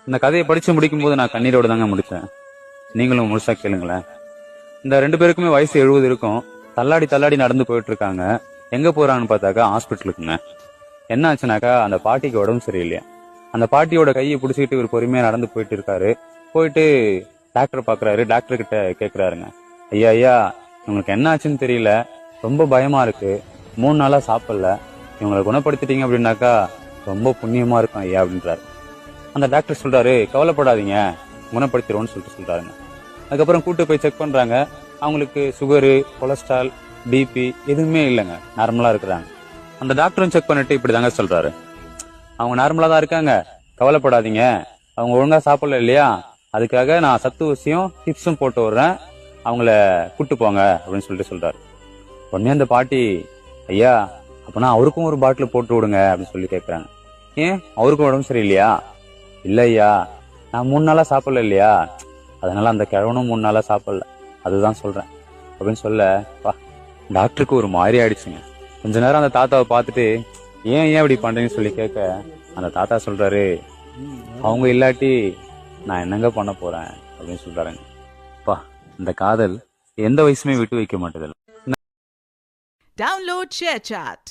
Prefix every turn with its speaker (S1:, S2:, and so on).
S1: இந்த கதையை படிச்சு முடிக்கும் போது நான் கண்ணீரோட தாங்க முடிச்சேன். நீங்களும் முழுசா கேளுங்களேன். இந்த 2 பேருக்குமே வயசு 70 இருக்கும். தள்ளாடி தள்ளாடி நடந்து போயிட்டு இருக்காங்க. எங்க போறாங்கன்னு பார்த்தாக்கா ஹாஸ்பிட்டலுக்குங்க. என்ன ஆச்சுனாக்கா அந்த பாட்டிக்கு உடம்பு சரியில்லையா. அந்த பாட்டியோட கையை பிடிச்சிக்கிட்டு இவர் பொறுமையா நடந்து போயிட்டு இருக்காரு. போயிட்டு டாக்டர் பாக்குறாரு. டாக்டர் கிட்ட கேக்குறாருங்க, ஐயா ஐயா இவங்களுக்கு என்ன ஆச்சுன்னு தெரியல, ரொம்ப பயமா இருக்கு, 3 நாளா சாப்பிடல, இவங்களை குணப்படுத்திட்டீங்க அப்படின்னாக்கா ரொம்ப புண்ணியமா இருக்கும் ஐயா அப்படின்றாரு. அந்த டாக்டர் சொல்றாரு, கவலைப்படாதீங்க, குணப்படுத்திடுவோம்னு சொல்றாருங்க. அதுக்கப்புறம் கூட்டு போய் செக் பண்றாங்க. அவங்களுக்கு சுகரு, கொலஸ்ட்ரால், பிபி எதுவுமே இல்லைங்க, நார்மலா இருக்கிறாங்க. அந்த டாக்டரும் செக் பண்ணிட்டு இப்படிதாங்க சொல்றாரு, அவங்க நார்மலா தான் இருக்காங்க, கவலைப்படாதீங்க, அவங்க ஒழுங்கா சாப்பிடல இல்லையா, அதுக்காக நான் சத்து ஊசியும் டிப்ஸும் போட்டு விடுறேன், அவங்கள கூட்டு போங்க அப்படின்னு சொல்றாரு. உடனே அந்த பாட்டி, ஐயா அப்பனா அவருக்கும் ஒரு பாட்டில் போட்டு விடுங்க அப்படின்னு சொல்லி கேட்கறாங்க. ஏன், அவருக்கும் உடம்பு சரியில்லையா? இல்ல ஐயா, நான் 3 நாளா சாப்பிடல இல்லையா, அதனால அந்த கிழவனும் 3 நாளா சாப்பிடல, அதுதான் சொல்றேன் அப்படின்னு சொல்ல டாக்டருக்கு ஒரு மாதிரி ஆயிடுச்சுங்க. கொஞ்ச நேரம் அந்த தாத்தாவை பார்த்துட்டு, ஏன் இப்படி பண்றீங்கன்னு சொல்லி கேட்க அந்த தாத்தா சொல்றாரு, அவங்க இல்லாட்டி நான் என்னங்க பண்ண போறேன் அப்படின்னு சொல்றாருங்க. இந்த காதல் எந்த வயசுமே விட்டு வைக்க மாட்டேது.
S2: Download ShareChat.